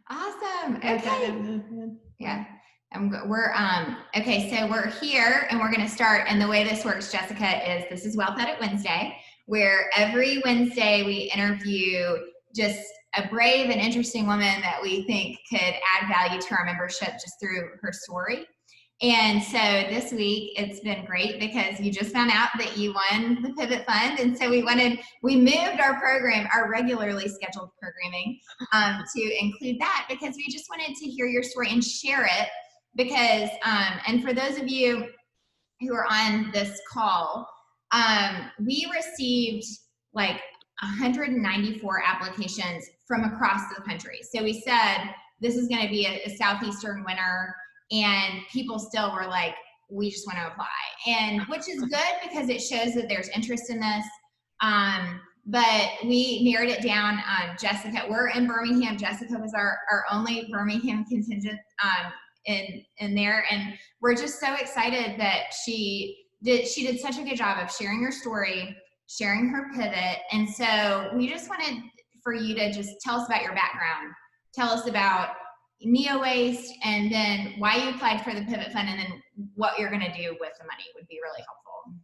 Awesome. Okay. Yeah. Okay, so we're here and we're going to start. And the way this works, Jessica, is this is Wealth Edit Wednesday, where every Wednesday we interview just a brave and interesting woman that we think could add value to our membership just through her story. And so this week it's been great because you just found out that you won the Pivot Fund. And so we moved our program, our regularly scheduled programming, to include that because we just wanted to hear your story and share it because, and for those of you who are on this call, we received like 194 applications from across the country. So we said, this is going to be a Southeastern winner. And people still were like, we just want to apply. And which is good because it shows that there's interest in this. But we narrowed it down. Jessica, we're in Birmingham. Jessica was our only Birmingham contingent in there. And we're just so excited that she did such a good job of sharing her story, sharing her pivot. And so we just wanted for you to just tell us about your background. Tell us about Neowaste, and then why you applied for the Pivot Fund, and then what you're going to do with the money would be really helpful.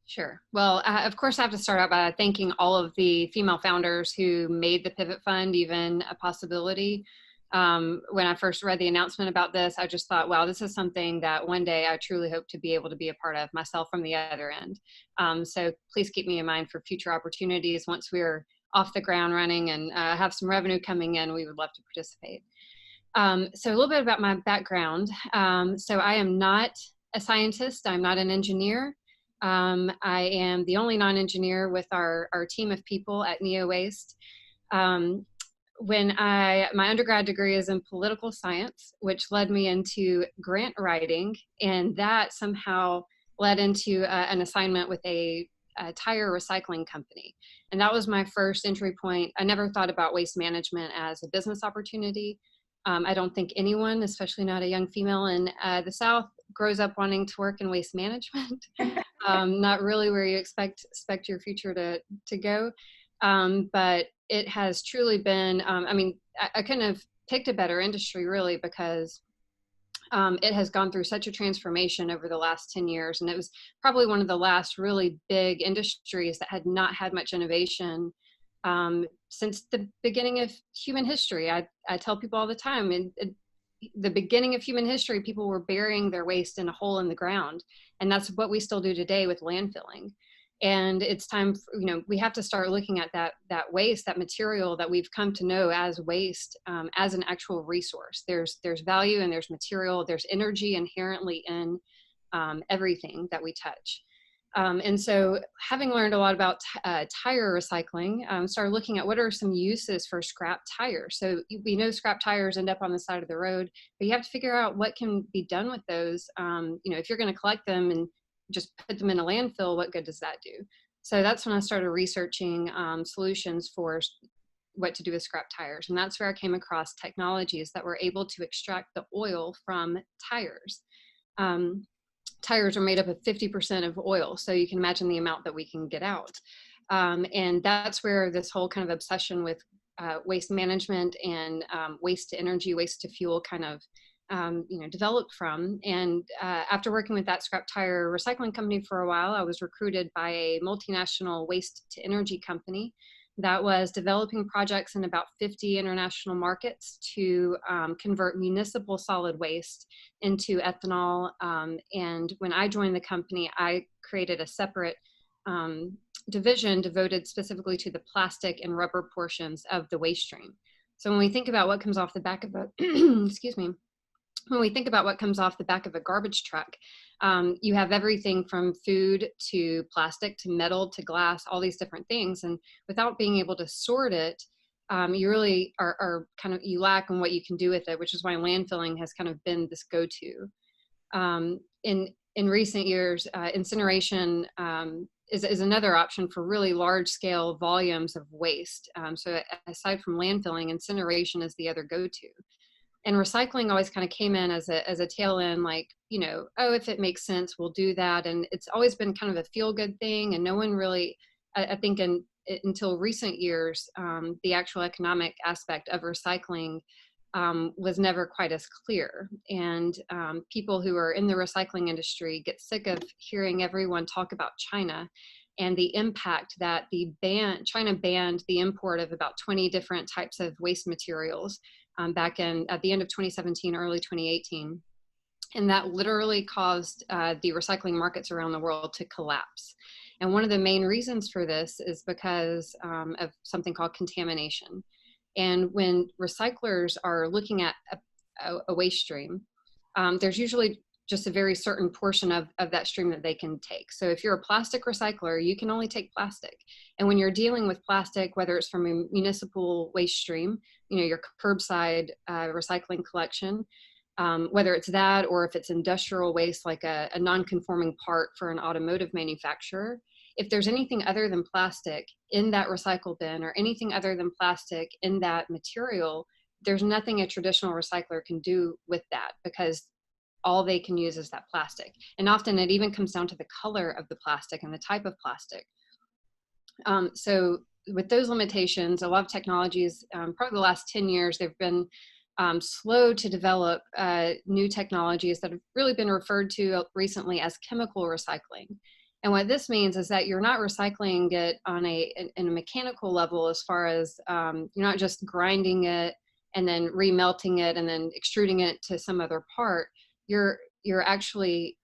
Sure. Well, of course, I have to start out by thanking all of the female founders who made the Pivot Fund even a possibility. When I first read the announcement about this, I just thought, wow, this is something that one day I truly hope to be able to be a part of myself from the other end. So please keep me in mind for future opportunities. Once we're off the ground running and have some revenue coming in, we would love to participate. So a little bit about my background. So I am not a scientist. I'm not an engineer. I am the only non-engineer with our team of people at Neowaste. My undergrad degree is in political science, which led me into grant writing, and that somehow led into an assignment with a tire recycling company. And that was my first entry point. I never thought about waste management as a business opportunity. I don't think anyone, especially not a young female in the South, grows up wanting to work in waste management. Not really where you expect your future to go. But it has truly been, I couldn't have picked a better industry really because it has gone through such a transformation over the last 10 years. And it was probably one of the last really big industries that had not had much innovation since the beginning of human history. I tell people all the time, in the beginning of human history, people were burying their waste in a hole in the ground. And that's what we still do today with landfilling. And it's time, we have to start looking at that waste, that material that we've come to know as waste, as an actual resource. There's value and there's material, there's energy inherently in everything that we touch. And so having learned a lot about tire recycling, started looking at what are some uses for scrap tires. So we know scrap tires end up on the side of the road, but you have to figure out what can be done with those. If you're going to collect them and just put them in a landfill, what good does that do? So that's when I started researching solutions for what to do with scrap tires. And that's where I came across technologies that were able to extract the oil from tires. Tires are made up of 50% of oil, so you can imagine the amount that we can get out. And that's where this whole kind of obsession with waste management and waste to energy, waste to fuel kind of developed from. And after working with that scrap tire recycling company for a while, I was recruited by a multinational waste to energy company that was developing projects in about 50 international markets to convert municipal solid waste into ethanol. And when I joined the company, I created a separate division devoted specifically to the plastic and rubber portions of the waste stream. So when we think about what comes off the back of a, excuse me, when we think about what comes off the back of a garbage truck, you have everything from food to plastic to metal to glass, all these different things. And without being able to sort it, you really are kind of, you lack on what you can do with it, which is why landfilling has kind of been this go-to. In recent years, incineration is another option for really large scale volumes of waste. So aside from landfilling, incineration is the other go-to. And recycling always kind of came in as a tail end, like, oh, if it makes sense, we'll do that. And it's always been kind of a feel good thing. And no one really, I think until recent years, the actual economic aspect of recycling was never quite as clear. And people who are in the recycling industry get sick of hearing everyone talk about China and the impact that China banned the import of about 20 different types of waste materials back at the end of 2017, early 2018. And that literally caused the recycling markets around the world to collapse. And one of the main reasons for this is because of something called contamination. And when recyclers are looking at a waste stream, there's usually just a very certain portion of that stream that they can take. So if you're a plastic recycler, you can only take plastic. And when you're dealing with plastic, whether it's from a municipal waste stream, your curbside recycling collection, whether it's that or if it's industrial waste, like a non-conforming part for an automotive manufacturer, if there's anything other than plastic in that recycle bin or anything other than plastic in that material, there's nothing a traditional recycler can do with that, because all they can use is that plastic. And often it even comes down to the color of the plastic and the type of plastic. So with those limitations, a lot of technologies, probably the last 10 years, they've been slow to develop new technologies that have really been referred to recently as chemical recycling. And what this means is that you're not recycling it in a mechanical level, as far as you're not just grinding it and then remelting it and then extruding it to some other part. You're actually,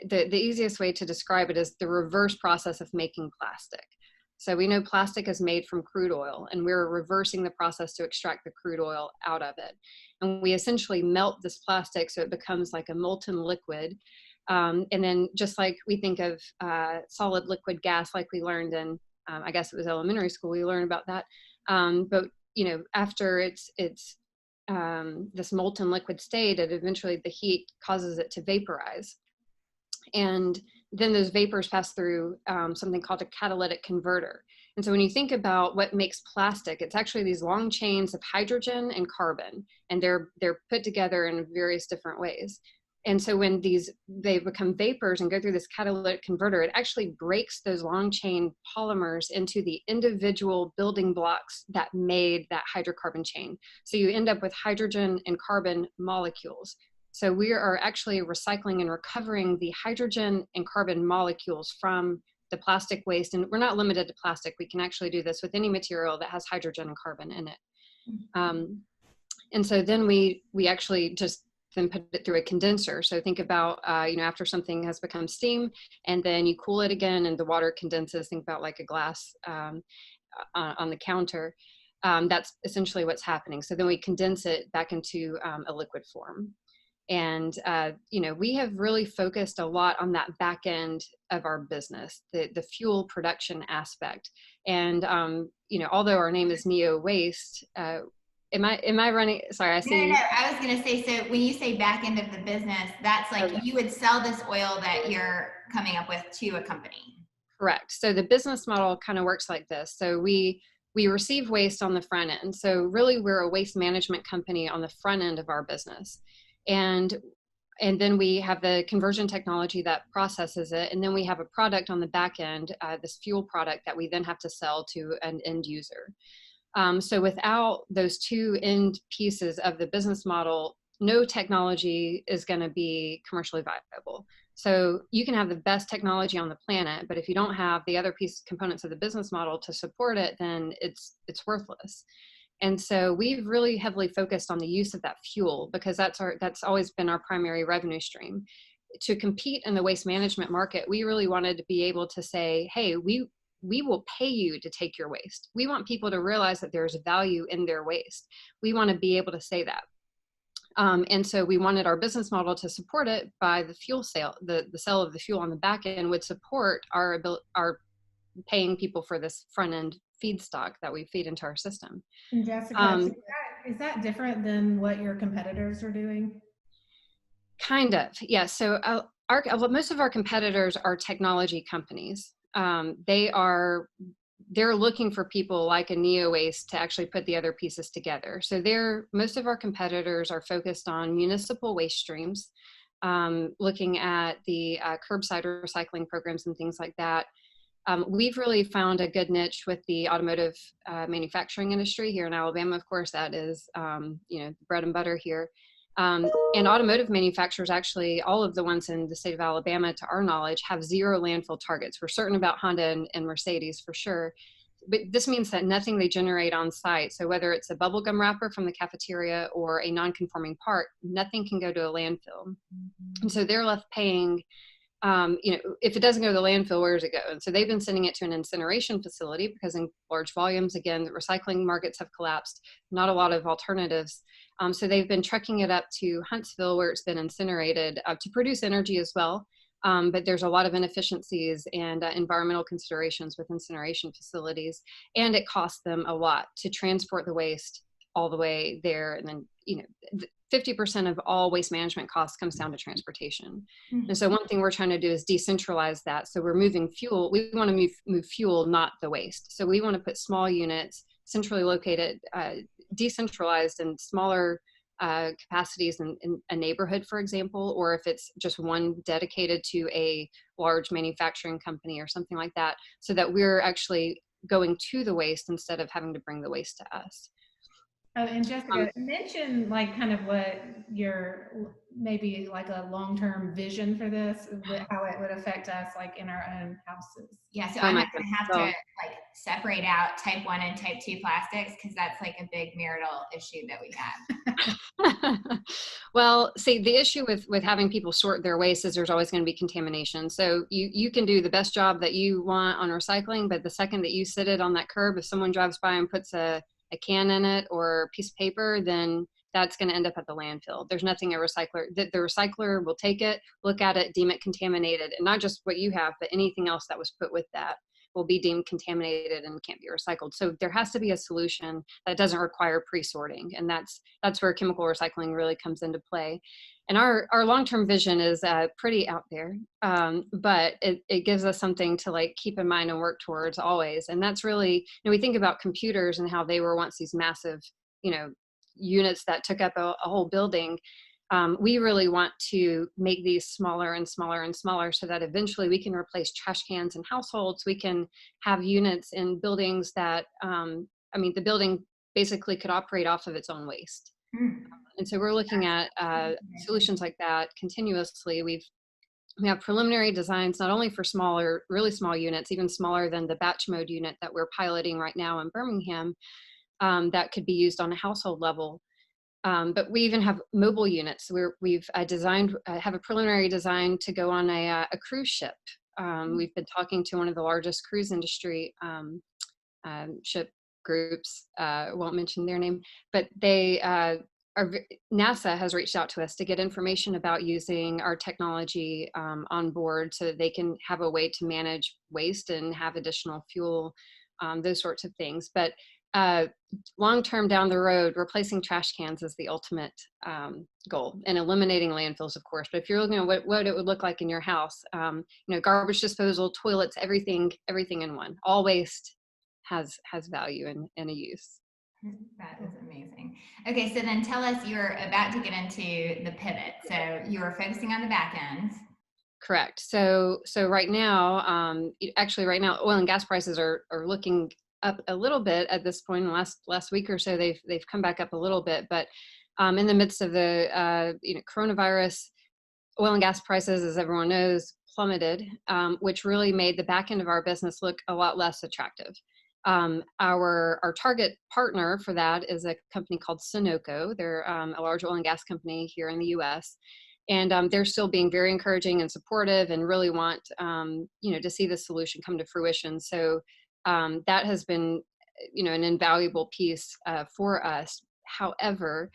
the easiest way to describe it is the reverse process of making plastic. So we know plastic is made from crude oil, and we're reversing the process to extract the crude oil out of it. And we essentially melt this plastic so it becomes like a molten liquid. And then just like we think of solid liquid gas, like we learned in, I guess it was elementary school, we learned about that. But after it's this molten liquid state, it eventually, the heat causes it to vaporize. And then those vapors pass through something called a catalytic converter. And so when you think about what makes plastic, it's actually these long chains of hydrogen and carbon, and they're put together in various different ways. And so when they become vapors and go through this catalytic converter, it actually breaks those long chain polymers into the individual building blocks that made that hydrocarbon chain. So you end up with hydrogen and carbon molecules. So we are actually recycling and recovering the hydrogen and carbon molecules from the plastic waste. And we're not limited to plastic. We can actually do this with any material that has hydrogen and carbon in it. And so then we actually just then put it through a condenser. So think about, after something has become steam and then you cool it again and the water condenses, think about like a glass on the counter. That's essentially what's happening. So then we condense it back into a liquid form. And, we have really focused a lot on that back end of our business, the fuel production aspect. And, although our name is Neowaste, am I running? Sorry, I see. No. I was going to say, so when you say back end of the business, that's like you would sell this oil that you're coming up with to a company. Correct. So the business model kind of works like this. So we receive waste on the front end. So really we're a waste management company on the front end of our business. And then we have the conversion technology that processes it. And then we have a product on the back end, this fuel product that we then have to sell to an end user. So without those two end pieces of the business model, no technology is going to be commercially viable. So you can have the best technology on the planet, but if you don't have the other components of the business model to support it, then it's worthless. And so we've really heavily focused on the use of that fuel, because that's always been our primary revenue stream. To compete in the waste management market, we really wanted to be able to say, hey, we will pay you to take your waste. We want people to realize that there's value in their waste. We want to be able to say that. And so we wanted our business model to support it by the fuel sale. The sale of the fuel on the back end would support our paying people for this front end feedstock that we feed into our system. And Jessica, is that different than what your competitors are doing? Kind of, yeah. So most of our competitors are technology companies. They're looking for people like a Neowaste to actually put the other pieces together. So most of our competitors are focused on municipal waste streams, looking at the curbside recycling programs and things like that. We've really found a good niche with the automotive manufacturing industry here in Alabama. Of course, that is, bread and butter here. And automotive manufacturers, actually, all of the ones in the state of Alabama, to our knowledge, have zero landfill targets. We're certain about Honda and Mercedes for sure. But this means that nothing they generate on site, so whether it's a bubblegum wrapper from the cafeteria or a non-conforming part, nothing can go to a landfill. And so they're left paying, if it doesn't go to the landfill, where does it go? And so they've been sending it to an incineration facility because in large volumes, again, the recycling markets have collapsed, not a lot of alternatives. So they've been trucking it up to Huntsville where it's been incinerated to produce energy as well. But there's a lot of inefficiencies and environmental considerations with incineration facilities, and it costs them a lot to transport the waste all the way there. And then, 50% of all waste management costs comes down to transportation. Mm-hmm. And so one thing we're trying to do is decentralize that. So we're moving fuel. We want to move fuel, not the waste. So we want to put small units, centrally located, decentralized and smaller capacities in a neighborhood, for example, or if it's just one dedicated to a large manufacturing company or something like that, so that we're actually going to the waste instead of having to bring the waste to us. Oh, and Jessica, mention like kind of what your maybe like a long-term vision for this, how it would affect us like in our own houses. Yeah, so I'm going to have to like separate out type 1 and type 2 plastics because that's like a big marital issue that we have. Well, see, the issue with having people sort their waste is there's always going to be contamination. So you can do the best job that you want on recycling, but the second that you sit it on that curb, if someone drives by and puts a can in it or a piece of paper, then that's going to end up at the landfill. There's nothing the recycler will take it, look at it, deem it contaminated, and not just what you have, but anything else that was put with that will be deemed contaminated and can't be recycled. So there has to be a solution that doesn't require pre-sorting, and that's where chemical recycling really comes into play. And our long-term vision is pretty out there, but it gives us something to like keep in mind and work towards always. And that's really, we think about computers and how they were once these massive, units that took up a whole building. We really want to make these smaller and smaller and smaller so that eventually we can replace trash cans in households. We can have units in buildings that, the building basically could operate off of its own waste. And so we're looking at solutions like that continuously. We have preliminary designs, not only for smaller, really small units, even smaller than the batch mode unit that we're piloting right now in Birmingham, that could be used on a household level. But we even have mobile units. We've designed, have a preliminary design to go on a cruise ship. We've been talking to one of the largest cruise industry ship groups. I won't mention their name, but NASA has reached out to us to get information about using our technology on board so that they can have a way to manage waste and have additional fuel, those sorts of things. But long-term down the road, replacing trash cans is the ultimate goal, and eliminating landfills, of course. But if you're looking at what it would look like in your house, garbage disposal, toilets, everything in one. All waste has value and a use. That is amazing. Okay, so then tell us, you're about to get into the pivot. So you are focusing on the back end. Correct. So right now, right now, oil and gas prices are looking up a little bit at this point. In the last week or so, they've come back up a little bit. But in the midst of the coronavirus, oil and gas prices, as everyone knows, plummeted, which really made the back end of our business look a lot less attractive. Our target partner for that is a company called Sunoco. They're a large oil and gas company here in the U.S. And they're still being very encouraging and supportive and really want to see the solution come to fruition. So that has been an invaluable piece for us. However,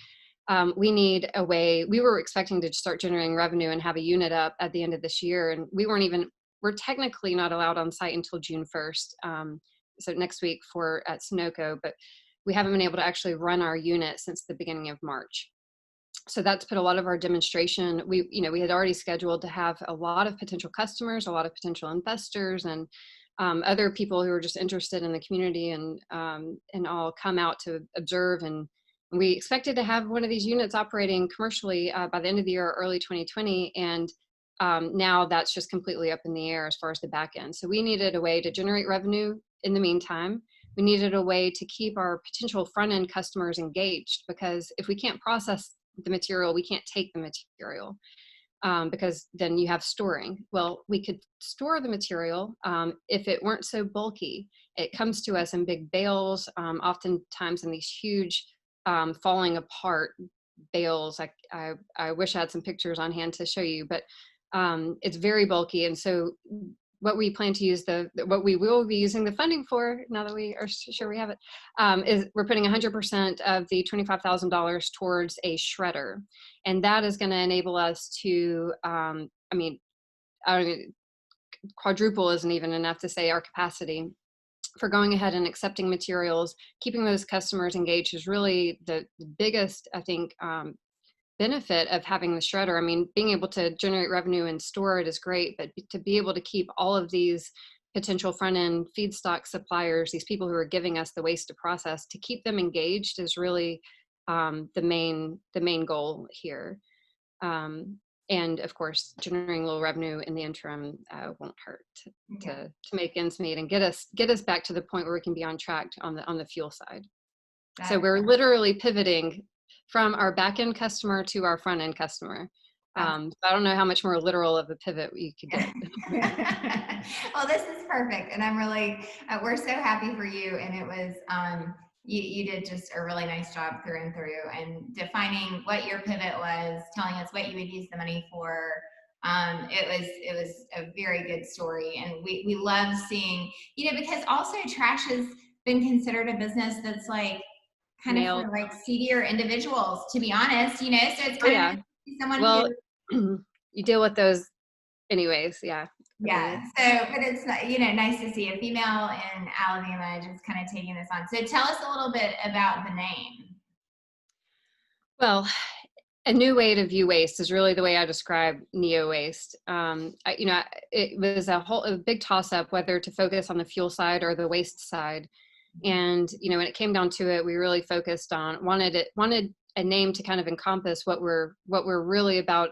we need a way. We were expecting to start generating revenue and have a unit up at the end of this year, and we're technically not allowed on site until June 1st. So next week at Sunoco, but we haven't been able to actually run our unit since the beginning of March. So that's put a lot of our demonstration. We had already scheduled to have a lot of potential customers, a lot of potential investors, and other people who are just interested in the community and all come out to observe. And we expected to have one of these units operating commercially by the end of the year, early 2020. And now that's just completely up in the air as far as the back end. So we needed a way to generate revenue in the meantime. We needed a way to keep our potential front end customers engaged, because if we can't process the material, we can't take the material, because then you have storing. Well, we could store the material if it weren't so bulky. It comes to us in big bales, oftentimes in these huge falling apart bales. I wish I had some pictures on hand to show you, but it's very bulky. And so what we plan to use what we will be using the funding for, now that we are sure we have it, is we're putting 100% of the $25,000 towards a shredder. And that is going to enable us to, quadruple isn't even enough to say our capacity for going ahead and accepting materials. Keeping those customers engaged is really the biggest, I think, benefit of having the shredder. I mean, being able to generate revenue and store it is great, but to be able to keep all of these potential front-end feedstock suppliers, these people who are giving us the waste to process, to keep them engaged is really the main goal here. And of course, generating a little revenue in the interim won't hurt to make ends meet and get us back to the point where we can be on track on the fuel side. So we're literally pivoting from our back-end customer to our front-end customer. So I don't know how much more literal of a pivot you could get. Well, this is perfect. And I'm really, we're so happy for you. And it was, you did just a really nice job through and through, and defining what your pivot was, telling us what you would use the money for. It was a very good story. And we love seeing, because also trash has been considered a business that's like, kind of for like seedier individuals, to be honest, so it's kind of someone who you deal with those anyways. Yeah. So, but it's nice to see a female in Alabama just kind of taking this on. So tell us a little bit about the name. Well, a new way to view waste is really the way I describe Neowaste. It was a big toss up whether to focus on the fuel side or the waste side. And, when it came down to it, we really focused on, wanted a name to kind of encompass what we're really about,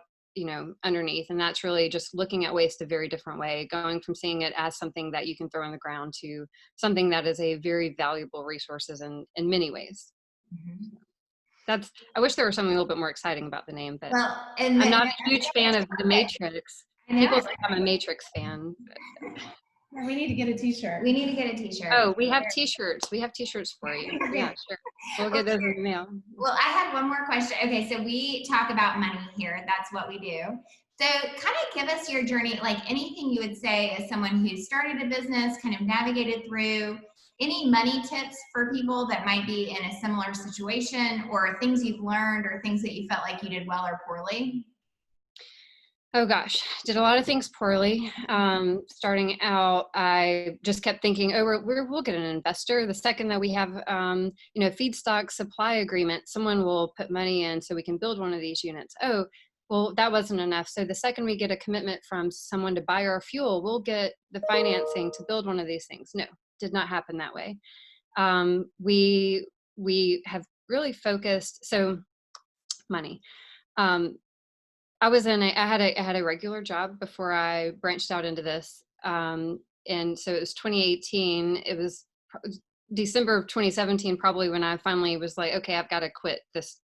underneath. And that's really just looking at waste a very different way, going from seeing it as something that you can throw on the ground to something that is a very valuable resources in many ways. Mm-hmm. I wish there was something a little bit more exciting about the name, but I'm not a huge fan of the Matrix. People think I'm a Matrix fan. We need to get a t-shirt. We need to get a t-shirt. Oh, we have t-shirts. We have t-shirts for you. Yeah, sure. We'll get those in the mail. Well, I have one more question. Okay, so we talk about money here. That's what we do. So kind of give us your journey, like anything you would say as someone who started a business, kind of navigated through, any money tips for people that might be in a similar situation, or things you've learned, or things that you felt like you did well or poorly? Oh gosh, did a lot of things poorly. Starting out, I just kept thinking, we'll get an investor. The second that we have, feedstock supply agreement, someone will put money in so we can build one of these units. Oh, well, that wasn't enough. So the second we get a commitment from someone to buy our fuel, we'll get the financing to build one of these things. No, did not happen that way. We have really focused, so money. I had a regular job before I branched out into this. And so it was 2018. It was December of 2017, probably, when I finally was like, okay, I've got to quit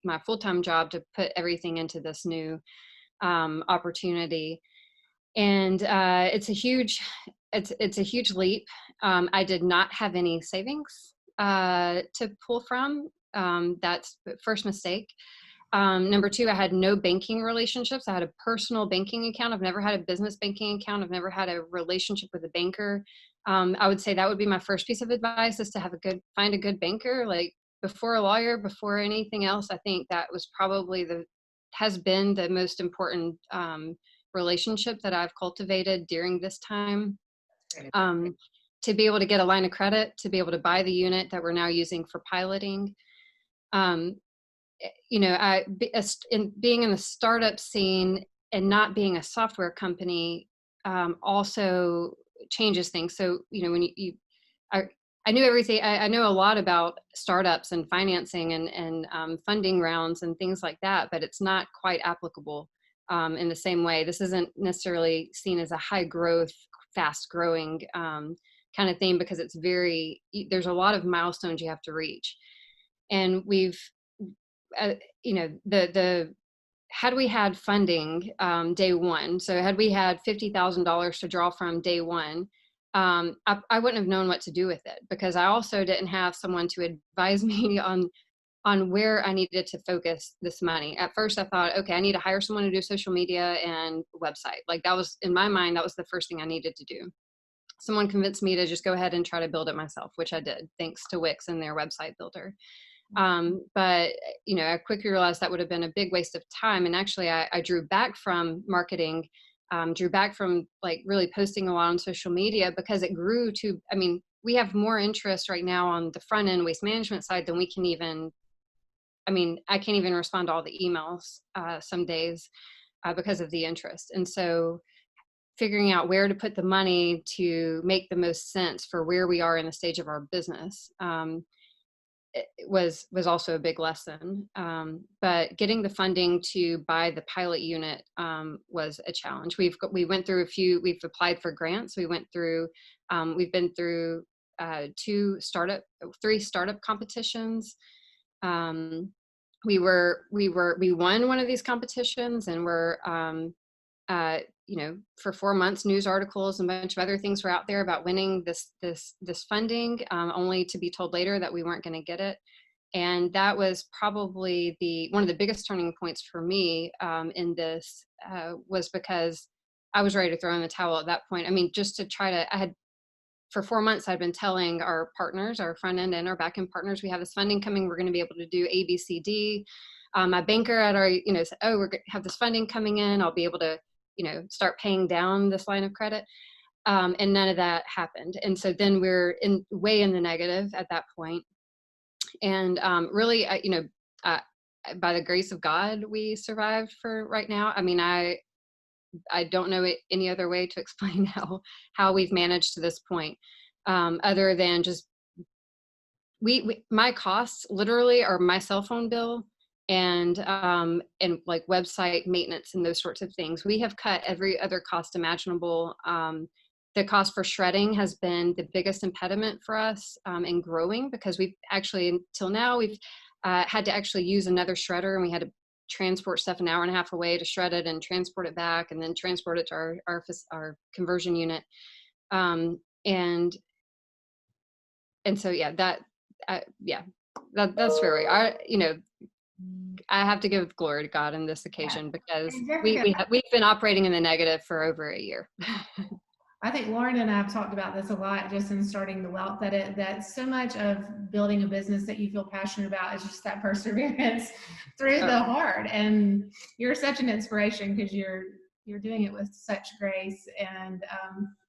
my full-time job to put everything into this new opportunity. And it's a huge leap. I did not have any savings to pull from. That's the first mistake. Number two, I had no banking relationships. I had a personal banking account. I've never had a business banking account. I've never had a relationship with a banker. I would say that would be my first piece of advice, is to find a good banker, like before a lawyer, before anything else. I think that was probably has been the most important relationship that I've cultivated during this time. To be able to get a line of credit, to be able to buy the unit that we're now using for piloting. Being in the startup scene and not being a software company also changes things. So, when I knew everything. I know a lot about startups and financing and funding rounds and things like that, but it's not quite applicable in the same way. This isn't necessarily seen as a high growth, fast growing kind of thing, because there's a lot of milestones you have to reach. And we've, had we had funding day one, so had we had $50,000 to draw from day one, I wouldn't have known what to do with it, because I also didn't have someone to advise me on where I needed to focus this money. At first I thought, okay, I need to hire someone to do social media and website. Like, that was, in my mind, that was the first thing I needed to do. Someone convinced me to just go ahead and try to build it myself, which I did, thanks to Wix and their website builder. But I quickly realized that would have been a big waste of time. And actually I drew back from marketing, drew back from like really posting a lot on social media, because it grew to, we have more interest right now on the front end waste management side than we can even, I can't even respond to all the emails some days because of the interest. And so figuring out where to put the money to make the most sense for where we are in the stage of our business it was also a big lesson. But getting the funding to buy the pilot unit was a challenge. We've applied for grants. We've been through 3 startup competitions. We won one of these competitions, and for 4 months, news articles and a bunch of other things were out there about winning this funding, only to be told later that we weren't going to get it. And that was probably one of the biggest turning points for me in this, was because I was ready to throw in the towel at that point. For 4 months, I'd been telling our partners, our front end and our back end partners, we have this funding coming. We're going to be able to do A, B, C, D. My banker had already, said, oh, we're going to have this funding coming in. I'll be able to, start paying down this line of credit. And none of that happened. And so then we're way in the negative at that point. And really, by the grace of God, we survived for right now. I don't know any other way to explain how we've managed to this point, other than just my costs literally are my cell phone bill and like website maintenance and those sorts of things. We have cut every other cost imaginable. The cost for shredding has been the biggest impediment for us in growing, because we've actually, until now, we've had to actually use another shredder, and we had to transport stuff an hour and a half away to shred it and transport it back, and then transport it to our conversion unit. And so, that's very, I have to give glory to God on this occasion, because we've been operating in the negative for over a year. I think Lauren and I have talked about this a lot just in starting the Wealth, that so much of building a business that you feel passionate about is just that perseverance through the hard. And you're such an inspiration, because you're doing it with such grace and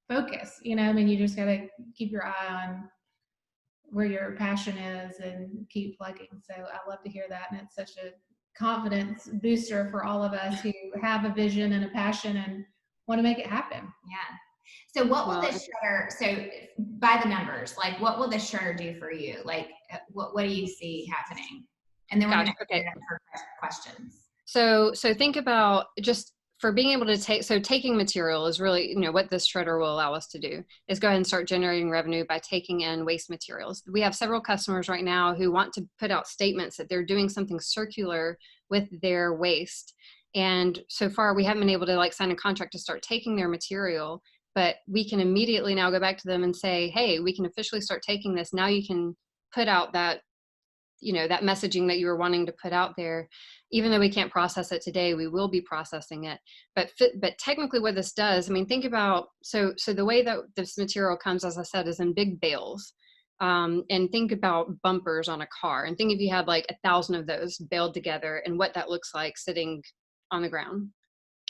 focus. You just got to keep your eye on where your passion is and keep plugging. So I love to hear that. And it's such a confidence booster for all of us who have a vision and a passion and want to make it happen. Yeah. So what will this shredder, so by the numbers, like what will this shredder do for you? Like what do you see happening? And then we're going to open it up for questions. So think about just for being able to taking material is really, what this shredder will allow us to do is go ahead and start generating revenue by taking in waste materials. We have several customers right now who want to put out statements that they're doing something circular with their waste. And so far we haven't been able to sign a contract to start taking their material, but we can immediately now go back to them and say, hey, we can officially start taking this. Now you can put out that, that messaging that you were wanting to put out there. Even though we can't process it today, we will be processing it. But technically what this does, think about, so the way that this material comes, as I said, is in big bales. And think about bumpers on a car, and think if you had 1,000 of those baled together and what that looks like sitting on the ground.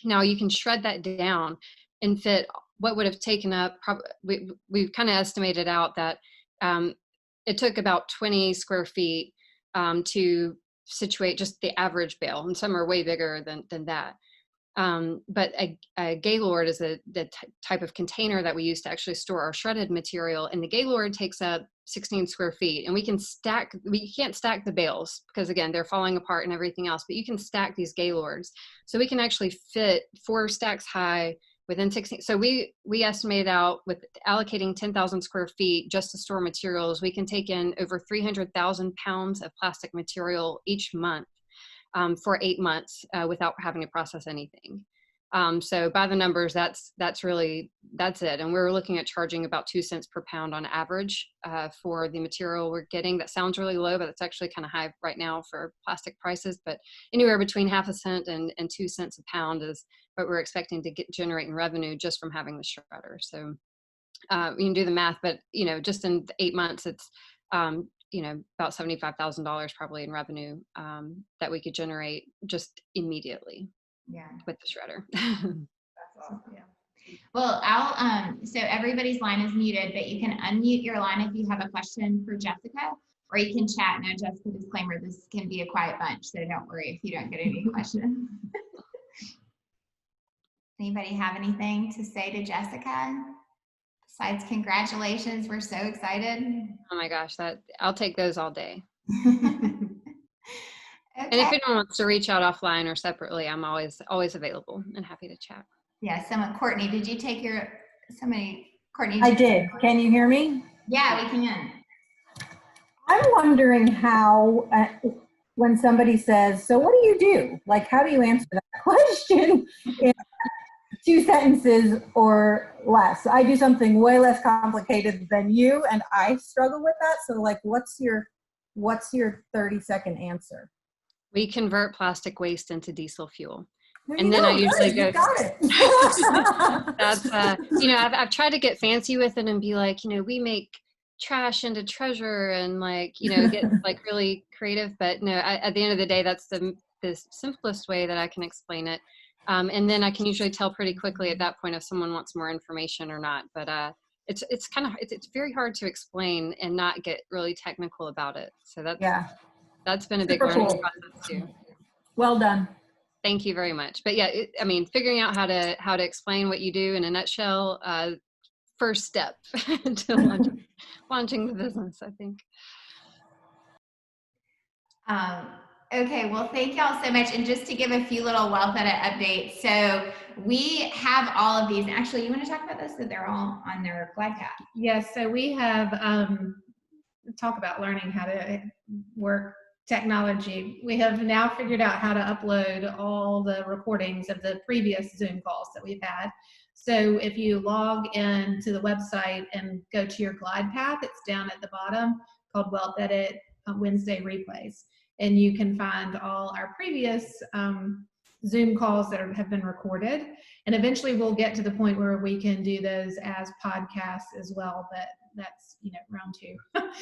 Now you can shred that down and fit what would have taken up, we've kind of estimated out that it took about 20 square feet to situate just the average bale, and some are way bigger than that. But a Gaylord is the type of container that we use to actually store our shredded material. And the Gaylord takes up 16 square feet, and we can't stack the bales because again, they're falling apart and everything else, but you can stack these Gaylords. So we can actually fit 4 stacks high within 16. So we estimated out with allocating 10,000 square feet just to store materials, we can take in over 300,000 pounds of plastic material each month. For 8 months without having to process anything. So by the numbers, that's it. And we're looking at charging about 2 cents per pound on average for the material we're getting. That sounds really low, but it's actually kind of high right now for plastic prices. But anywhere between 0.5 cent and 2 cents a pound is what we're expecting to generate in revenue just from having the shredder. So you can do the math, but just in 8 months, it's about $75,000 probably in revenue that we could generate just immediately. Yeah, with the shredder. That's awesome. Yeah. Well, so everybody's line is muted, but you can unmute your line if you have a question for Jessica, or you can chat. Now, Jessica, disclaimer, this can be a quiet bunch, so don't worry if you don't get any questions. Anybody have anything to say to Jessica? Besides, congratulations, we're so excited. Oh my gosh, I'll take those all day. Okay. And if anyone wants to reach out offline or separately, I'm always available and happy to chat. Yeah, Courtney, did you take Courtney? I did. Can you hear me? Yeah, we can. I'm wondering how, when somebody says, so what do you do? Like, how do you answer that question in 2 sentences or less? I do something way less complicated than you, and I struggle with that. So like, what's your 30-second answer? We convert plastic waste into diesel fuel. And then I usually go, got it. That's, I've tried to get fancy with it and be like, we make trash into treasure and get like really creative. But no, at the end of the day, that's the simplest way that I can explain it. And then I can usually tell pretty quickly at that point if someone wants more information or not. But it's very hard to explain and not get really technical about it. So that's been a big learning process too. Well done. Thank you very much. But yeah, figuring out how to explain what you do in a nutshell, first step to launching the business, I think. Okay, well, thank y'all so much. And just to give a few little Wealth Edit updates. So we have all of these. Actually, you want to talk about this? So they're all on their glide path. Yes, so we have talk about learning how to work technology. We have now figured out how to upload all the recordings of the previous Zoom calls that we've had. So if you log in to the website and go to your glide path, it's down at the bottom called Wealth Edit Wednesday Replays. And you can find all our previous Zoom calls that have been recorded. And eventually we'll get to the point where we can do those as podcasts as well, but that's, round 2.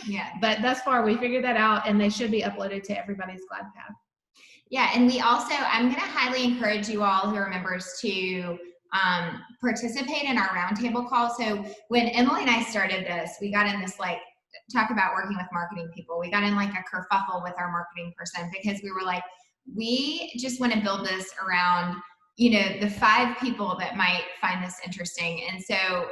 Yeah. But thus far we figured that out, and they should be uploaded to everybody's glide path. Yeah, and we also, I'm going to highly encourage you all who are members to participate in our roundtable call. So when Emily and I started this, we got in this talk about working with marketing people. We got in a kerfuffle with our marketing person because we were like, we just want to build this around, the 5 people that might find this interesting. And so,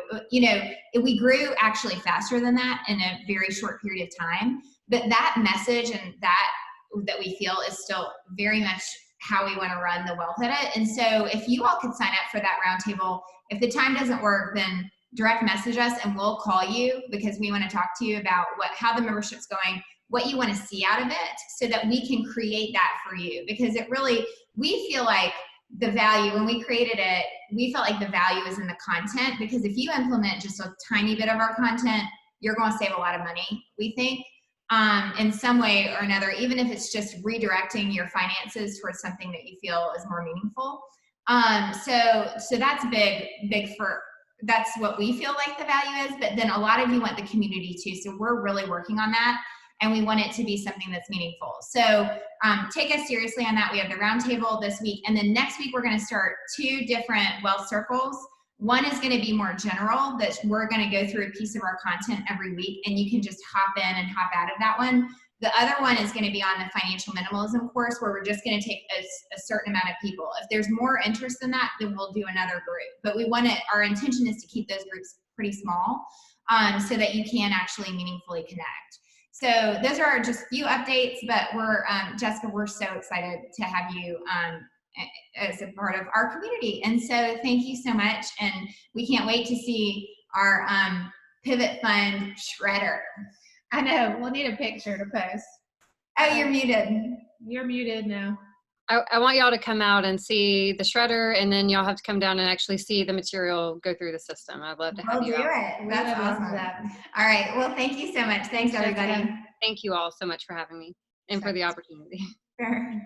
we grew actually faster than that in a very short period of time. But that message and that we feel is still very much how we want to run the Wealth Edit. And so if you all could sign up for that roundtable, if the time doesn't work, then direct message us and we'll call you because we want to talk to you about how the membership's going, what you want to see out of it so that we can create that for you. Because we feel like the value, when we created it, we felt like the value is in the content, because if you implement just a tiny bit of our content, you're going to save a lot of money, we think, in some way or another, even if it's just redirecting your finances towards something that you feel is more meaningful. So that's big for, that's what we feel like the value is, but then a lot of you want the community too. So we're really working on that, and we want it to be something that's meaningful. So take us seriously on that. We have the roundtable this week, and then next week we're going to start 2 different wealth circles. One is going to be more general, that we're going to go through a piece of our content every week, and you can just hop in and hop out of that one. The other one is going to be on the financial minimalism course, where we're just going to take a certain amount of people. If there's more interest in that, then we'll do another group. But our intention is to keep those groups pretty small, so that you can actually meaningfully connect. So those are just a few updates, but Jessica, we're so excited to have you as a part of our community. And so thank you so much. And we can't wait to see our Pivot Fund shredder. I know, we'll need a picture to post. Oh, you're muted. You're muted now. I want y'all to come out and see the shredder, and then y'all have to come down and actually see the material go through the system. I'd love to have you out. We'll do it. That's awesome. That. All right. Well, thank you so much. Thanks everybody. Thank you all so much for having me and for the opportunity. Sure.